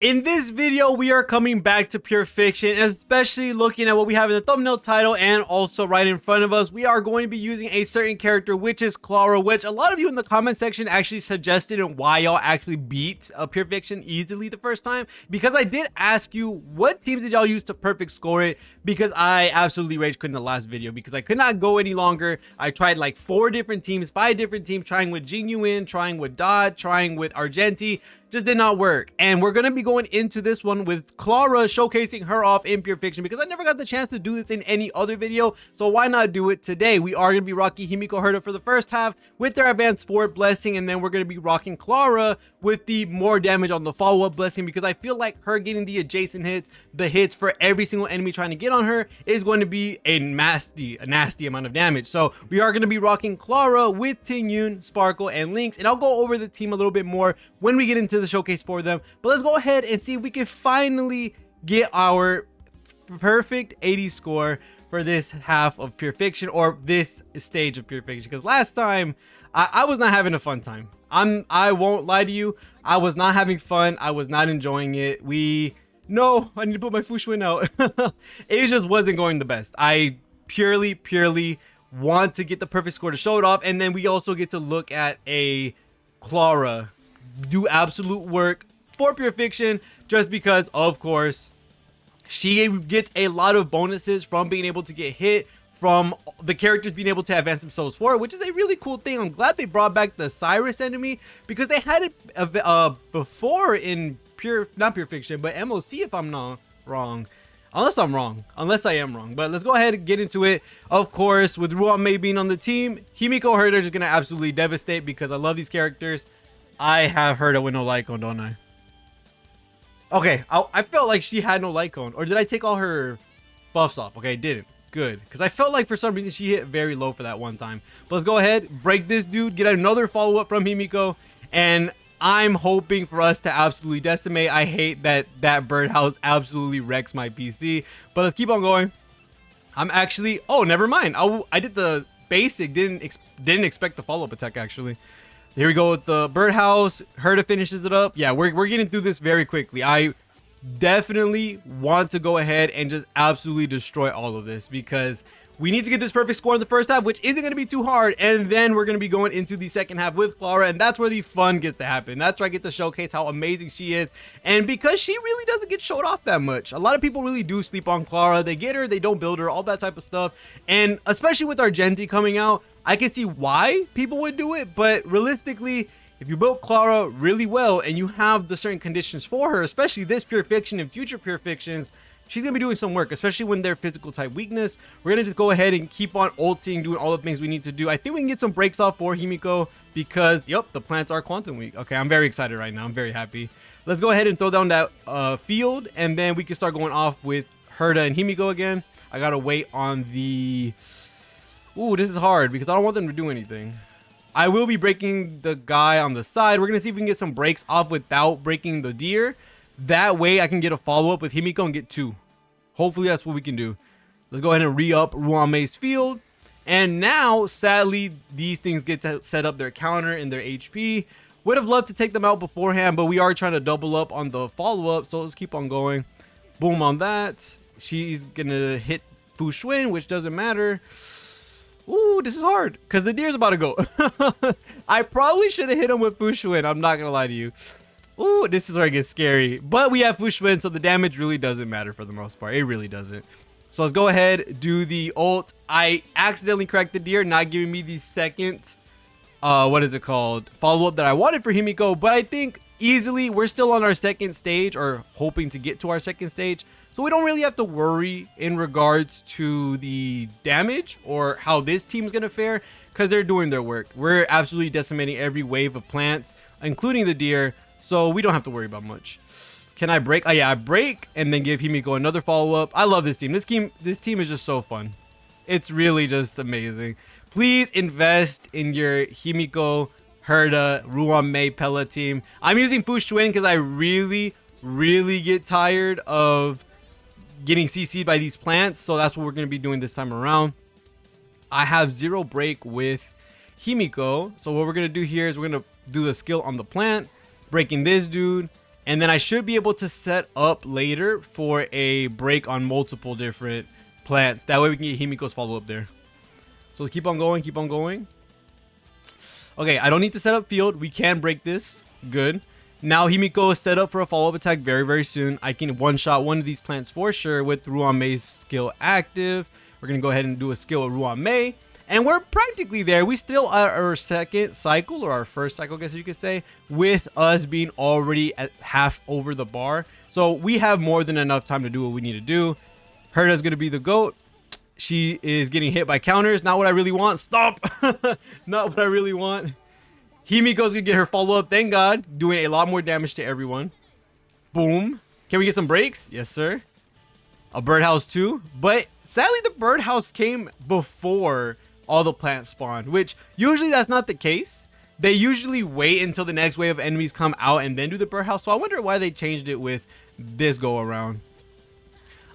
In this video, we are coming back to Pure Fiction, especially looking at what we have in the thumbnail title and also right in front of us. We are going to be using a certain character, which is Clara, which a lot of you in the comment section actually suggested and why y'all actually beat Pure Fiction easily the first time. Because I did ask you, what teams did y'all use to perfect score it? Because I absolutely rage quit in the last video because I could not go any longer. I tried like 4 different teams, 5 different teams, trying with Jinyuin, trying with Dot, trying with Argenti. Just did not work. And we're going to be going into this one with Clara, showcasing her off in Pure Fiction because I never got the chance to do this in any other video, so why not do it today? We are going to be rocking Himeko Herta for the first half with their advanced forward blessing, and then we're going to be rocking Clara with the more damage on the follow-up blessing because I feel like her getting the adjacent hits, the hits for every single enemy trying to get on her, is going to be a nasty amount of damage. So we are going to be rocking Clara with Tinyun, Sparkle, and Lynx, and I'll go over the team a little bit more when we get into the showcase for them. But let's go ahead and see if we can finally get our perfect 80 score for this half of Pure Fiction, or this stage of Pure Fiction, because last time I was not having a fun time. I won't lie to you, I was not having fun. I was not enjoying it. No, I need to put my Fushwin out. It just wasn't going the best. I purely want to get the perfect score to show it off, and then we also get to look at a Clara do absolute work for Pure Fiction, just because of course she gets a lot of bonuses from being able to get hit, from the characters being able to advance themselves forward, which is a really cool thing. I'm glad they brought back the Cyrus enemy because they had it before in not Pure Fiction, but MOC, if I'm not wrong. Unless I am wrong. But let's go ahead and get into it. Of course, with Ruan being on the team, Himeko Herta is going to absolutely devastate because I love these characters. I have Herta with no Lycon, don't I? Okay, I felt like she had no Lycon. Or did I take all her buffs off? Okay, I didn't. Good. Because I felt like for some reason she hit very low for that one time. But let's go ahead, break this dude, get another follow-up from Himeko. And I'm hoping for us to absolutely decimate. I hate that that birdhouse absolutely wrecks my PC. But let's keep on going. I'm actually... Oh, never mind. I did the basic. Didn't expect the follow-up attack, actually. Here we go with the birdhouse. Herta finishes it up. Yeah, we're getting through this very quickly. I definitely want to go ahead and just absolutely destroy all of this because we need to get this perfect score in the first half, which isn't going to be too hard. And then we're going to be going into the second half with Clara, and that's where the fun gets to happen. That's where I get to showcase how amazing she is. And because she really doesn't get showed off that much. A lot of people really do sleep on Clara. They get her, they don't build her, all that type of stuff. And especially with Argenti coming out, I can see why people would do it, but realistically, if you build Clara really well and you have the certain conditions for her, especially this Pure Fiction and future Pure Fictions, she's going to be doing some work, especially when they're physical type weakness. We're going to just go ahead and keep on ulting, doing all the things we need to do. I think we can get some breaks off for Himeko because, yep, the plants are quantum weak. Okay, I'm very excited right now. I'm very happy. Let's go ahead and throw down that field, and then we can start going off with Herta and Himeko again. I got to wait on the... Ooh, this is hard because I don't want them to do anything. I will be breaking the guy on the side. We're going to see if we can get some breaks off without breaking the deer. That way I can get a follow-up with Himeko and get 2. Hopefully that's what we can do. Let's go ahead and re-up Ruanmei's field. And now, sadly, these things get to set up their counter and their HP. Would have loved to take them out beforehand, but we are trying to double up on the follow-up. So let's keep on going. Boom on that. She's going to hit Fushwin, which doesn't matter. Ooh, this is hard because the deer's about to go. I probably should have hit him with Fushwin. I'm not going to lie to you. Ooh, this is where it gets scary. But we have Fushwin, so the damage really doesn't matter for the most part. It really doesn't. So let's go ahead, do the ult. I accidentally cracked the deer, not giving me the second, what is it called? Follow-up that I wanted for Himeko. But I think easily we're still on our second stage, or hoping to get to our second stage. So we don't really have to worry in regards to the damage or how this team's going to fare because they're doing their work. We're absolutely decimating every wave of plants, including the deer. So we don't have to worry about much. Can I break? Oh, yeah, I break and then give Himeko another follow-up. I love this team. This team is just so fun. It's really just amazing. Please invest in your Himeko, Herta, Ruanmei, Pella team. I'm using Fushwin because I really get tired of getting CC'd by these plants. So that's what we're going to be doing this time around. I have 0 break with Himeko. So what we're going to do here is we're going to do the skill on the plant, breaking this dude, And then I should be able to set up later for a break on multiple different plants. That way we can get Himiko's follow-up there. So keep on going, keep on going. Okay, I don't need to set up field. We can break this. Good. Now Himeko is set up for a follow-up attack very, very soon. I can one-shot one of these plants for sure with Ruan Mei's skill active. We're going to go ahead and do a skill with Ruan Mei. And we're practically there. We still are our second cycle, or our first cycle, I guess you could say, with us being already at half over the bar. So we have more than enough time to do what we need to do. Herta's going to be the GOAT. She is getting hit by counters. Not what I really want. Stop. Not what I really want. Himiko's going to get her follow-up. Thank God. Doing a lot more damage to everyone. Boom. Can we get some breaks? Yes, sir. A birdhouse too. But sadly, the birdhouse came before all the plants spawned, which usually that's not the case. They usually wait until the next wave of enemies come out and then do the birdhouse. So I wonder why they changed it with this go around.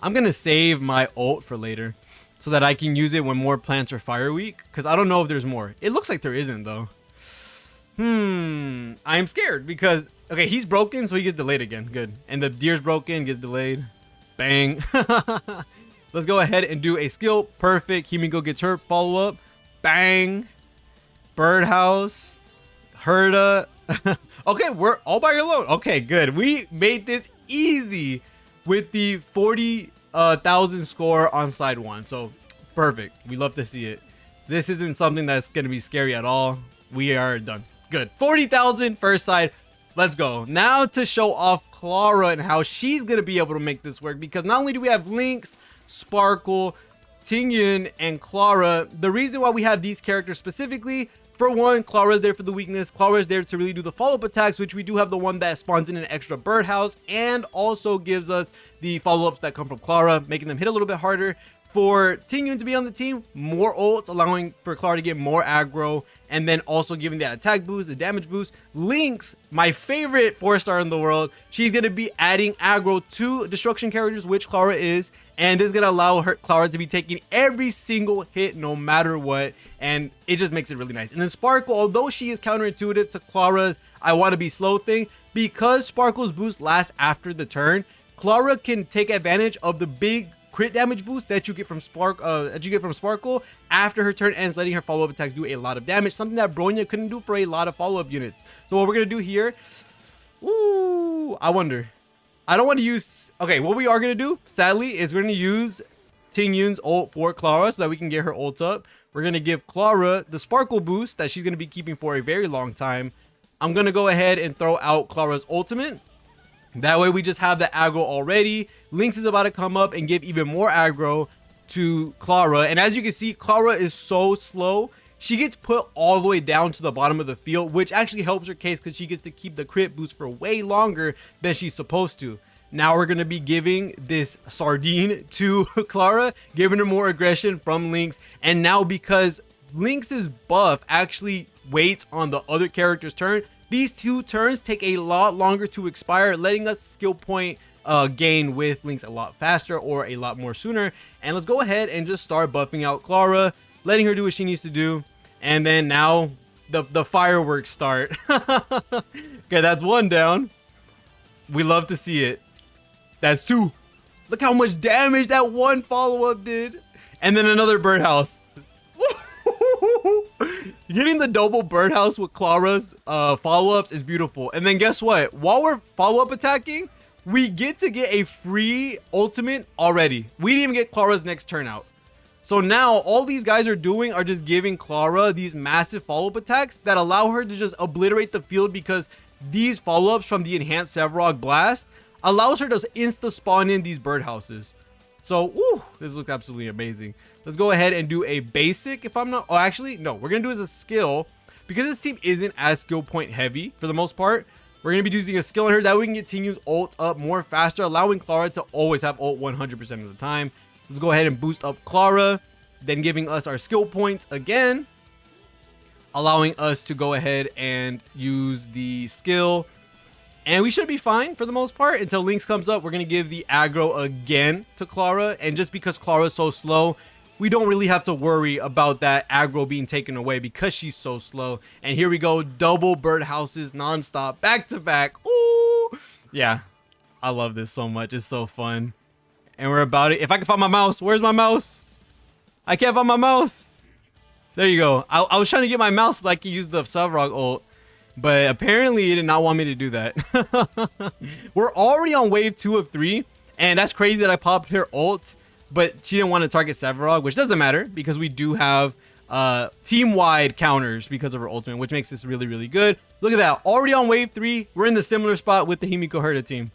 I'm going to save my ult for later so that I can use it when more plants are fire weak, because I don't know if there's more. It looks like there isn't though. I'm scared because, okay, he's broken, so he gets delayed again. Good. And the deer's broken, gets delayed. Bang. Let's go ahead and do a skill. Perfect. Himeko gets her follow-up. Bang. Birdhouse. Herta. Okay, we're all by your load. Okay, good. We made this easy with the 40,000 score on side 1. So, perfect. We love to see it. This isn't something that's going to be scary at all. We are done. Good. 40,000 first side. Let's go. Now to show off Clara and how she's going to be able to make this work. Because not only do we have Lynx, Sparkle, Tingyun, and Clara, the reason why we have these characters specifically, for one, Clara's there for the weakness. Clara's there to really do the follow-up attacks, which we do have the one that spawns in an extra birdhouse and also gives us the follow-ups that come from Clara, making them hit a little bit harder. For Tingyun to be on the team, more ults, allowing for Clara to get more aggro, and then also giving that attack boost, the damage boost. Lynx, my favorite 4-star in the world, she's going to be adding aggro to destruction characters, which Clara is, and this is going to allow Clara to be taking every single hit no matter what, and it just makes it really nice. And then Sparkle, although she is counterintuitive to Clara's I want to be slow thing, because Sparkle's boost lasts after the turn, Clara can take advantage of the big crit damage boost that you get from Sparkle after her turn ends, letting her follow-up attacks do a lot of damage, something that Bronya couldn't do for a lot of follow-up units. So what we're gonna do here, I wonder, I don't want to use, okay, what we are gonna do sadly is we're gonna use Tingyun's ult for Clara so that we can get her ult up. We're gonna give Clara the Sparkle boost that she's gonna be keeping for a very long time. I'm gonna go ahead and throw out Clara's ultimate. That way we just have the aggro already. Lynx is about to come up and give even more aggro to Clara. And as you can see, Clara is so slow. She gets put all the way down to the bottom of the field, which actually helps her case because she gets to keep the crit boost for way longer than she's supposed to. Now we're going to be giving this sardine to Clara, giving her more aggression from Lynx. And now because Lynx's buff actually waits on the other character's turn, these 2 turns take a lot longer to expire, letting us skill point gain with Lynx a lot faster or a lot more sooner. And let's go ahead and just start buffing out Clara, letting her do what she needs to do. And then now the fireworks start. Okay, that's 1 down. We love to see it. That's 2. Look how much damage that 1 follow-up did. And then another birdhouse. Getting the double birdhouse with Clara's follow-ups is beautiful. And then guess what? While we're follow-up attacking, we get to get a free ultimate already. We didn't even get Clara's next turn out. So now all these guys are doing are just giving Clara these massive follow-up attacks that allow her to just obliterate the field, because these follow-ups from the enhanced Sevarog Blast allows her to insta-spawn in these birdhouses. So, this looks absolutely amazing. Let's go ahead and do a basic, if I'm not, oh, actually, no, we're going to do as a skill, because this team isn't as skill point heavy for the most part. We're going to be using a skill on her that we can get Tingyun's ult up more faster, allowing Clara to always have ult 100% of the time. Let's go ahead and boost up Clara, then giving us our skill points again, allowing us to go ahead and use the skill. And we should be fine for the most part until Lynx comes up. We're going to give the aggro again to Clara. And just because Clara is so slow, we don't really have to worry about that aggro being taken away because she's so slow. And here we go. Double birdhouses nonstop, back to back. Ooh. Yeah, I love this so much. It's so fun. And we're about it. If I can find my mouse, where's my mouse? I can't find my mouse. There you go. I was trying to get my mouse so I could use the Sevrog ult, but apparently it did not want me to do that. We're already on wave 2 of 3, and that's crazy that I popped her ult, but she didn't want to target Sevrog, which doesn't matter because we do have team-wide counters because of her ultimate, which makes this really, really good. Look at that. Already on wave 3. We're in the similar spot with the himeko herta team.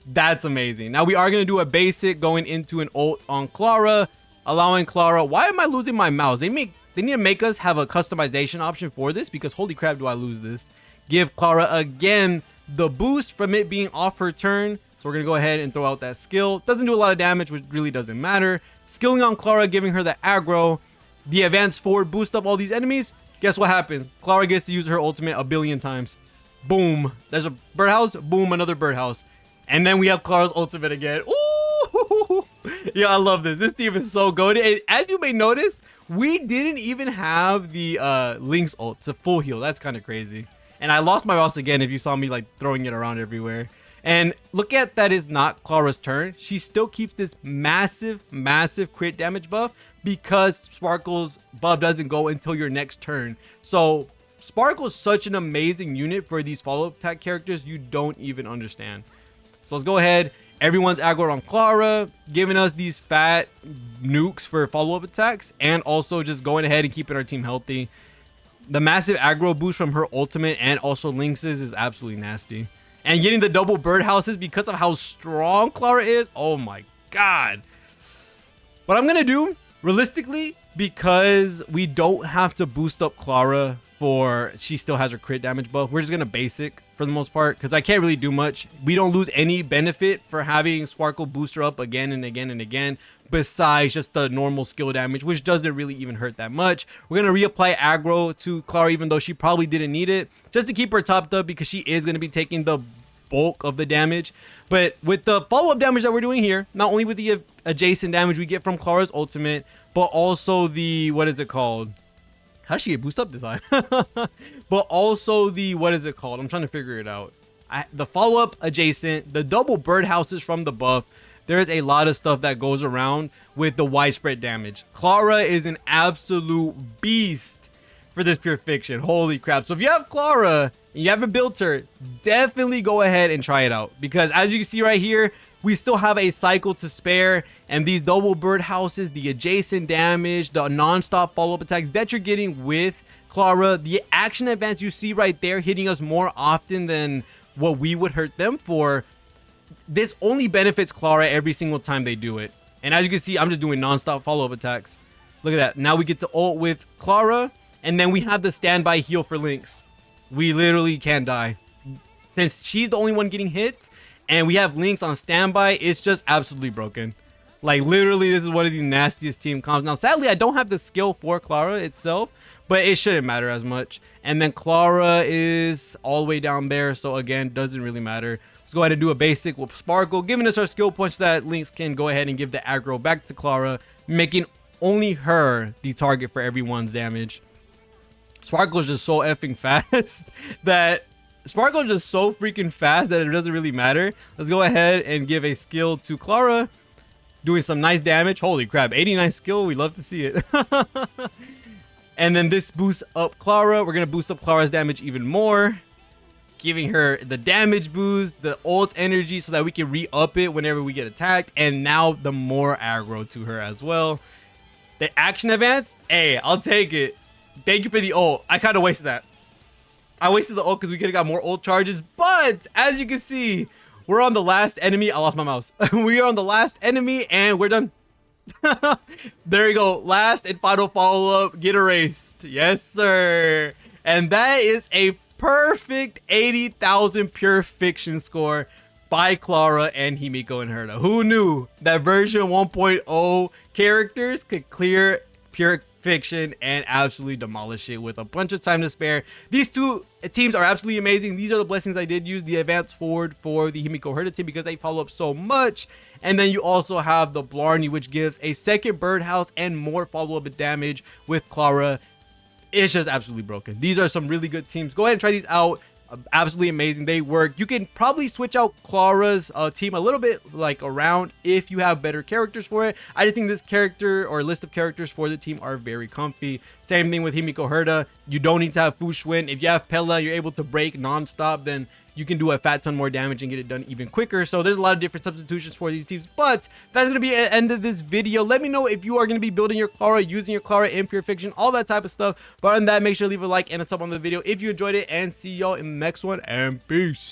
That's amazing. Now we are going to do a basic going into an ult on Clara, allowing Clara. Why am I losing my mouse? They need to make us have a customization option for this because holy crap, do I lose this. Give Clara again the boost from it being off her turn. So we're going to go ahead and throw out that skill. Doesn't do a lot of damage, which really doesn't matter. Skilling on Clara, giving her the aggro, the advanced forward, boost up all these enemies. Guess what happens? Clara gets to use her ultimate a billion times. Boom. There's a birdhouse. Boom, another birdhouse. And then we have Clara's ultimate again. Ooh! Yeah, I love this. This team is so good. And as you may notice, we didn't even have the Link's ult to full heal. That's kind of crazy. And I lost my mouse again if you saw me like throwing it around everywhere. And look at that is not Clara's turn. She still keeps this massive, massive crit damage buff because Sparkle's buff doesn't go until your next turn. So Sparkle's such an amazing unit for these follow-up attack characters you don't even understand. So let's go ahead. Everyone's aggroed on Clara, giving us these fat nukes for follow-up attacks, and also just going ahead and keeping our team healthy. The massive aggro boost from her ultimate and also Lynx's is absolutely nasty. And getting the double birdhouses because of how strong Clara is. Oh my god. What I'm going to do, realistically, because we don't have to boost up Clara for she still has her crit damage buff, we're just going to basic for the most part because I can't really do much. We don't lose any benefit for having Sparkle boost her up again and again and again besides just the normal skill damage, which doesn't really even hurt that much. We're going to reapply aggro to Clara even though she probably didn't need it, just to keep her topped up because she is going to be taking the bulk of the damage. But with the follow-up damage that we're doing here, not only with the adjacent damage we get from Clara's ultimate, but also the, what is it called? How did she get boost up this time? But also the, what is it called? I'm trying to figure it out. The follow-up adjacent, the double birdhouses from the buff. There's a lot of stuff that goes around with the widespread damage. Clara is an absolute beast for this pure fiction. Holy crap. So if you have Clara and you haven't built her, definitely go ahead and try it out. Because as you can see right here, we still have a cycle to spare, and these double birdhouses, the adjacent damage, the non-stop follow-up attacks that you're getting with Clara, the action advance you see right there hitting us more often than what we would hurt them for, this only benefits Clara every single time they do it. And as you can see, I'm just doing non-stop follow-up attacks. Look at that. Now we get to ult with Clara, and then we have the standby heal for Lynx. We literally can't die. Since she's the only one getting hit, and we have Lynx on standby, it's just absolutely broken. Like, literally, this is one of the nastiest team comps. Now, sadly, I don't have the skill for Clara itself, but it shouldn't matter as much. And then Clara is all the way down there, so again, doesn't really matter. Let's go ahead and do a basic with Sparkle, giving us our skill points so that Lynx can go ahead and give the aggro back to Clara, making only her the target for everyone's damage. Sparkle is just so effing fast that... Sparkle is just so freaking fast that it doesn't really matter. Let's go ahead and give a skill to Clara, doing some nice damage. Holy crap, 89 skill. We love to see it. And then this boosts up Clara. We're going to boost up Clara's damage even more, giving her the damage boost, the ult energy so that we can re-up it whenever we get attacked. And now the more aggro to her as well. The action advance, hey, I'll take it. Thank you for the ult. I kind of wasted that. I wasted the ult because we could have got more ult charges, but as you can see, we're on the last enemy. I lost my mouse. We are on the last enemy and we're done. There you go. Last and final follow-up. Get erased. Yes, sir. And that is a perfect 80,000 pure fiction score by Clara and himeko and Herta. Who knew that version 1.0 characters could clear pure fiction and absolutely demolish it with a bunch of time to spare? These two teams are absolutely amazing. These are the blessings I did use. The advanced forward for the himeko herta team because they follow up so much, and then you also have the Blarney, which gives a second birdhouse and more follow-up damage with Clara. It's just absolutely broken. These are some really good teams. Go ahead and try these out. absolutely amazing. They work. You can probably switch out Clara's team a little bit like around if you have better characters for it. I just think this character or list of characters for the team are very comfy. Same thing with himeko herta. You don't need to have Fushwin. If you have Pella, you're able to break non-stop, then you can do a fat ton more damage and get it done even quicker. So there's a lot of different substitutions for these teams, but that's going to be the end of this video. Let me know if you are going to be building your Clara, using your Clara in Pure Fiction, all that type of stuff. But other than that, make sure to leave a like and a sub on the video if you enjoyed it, and see y'all in the next one, and peace.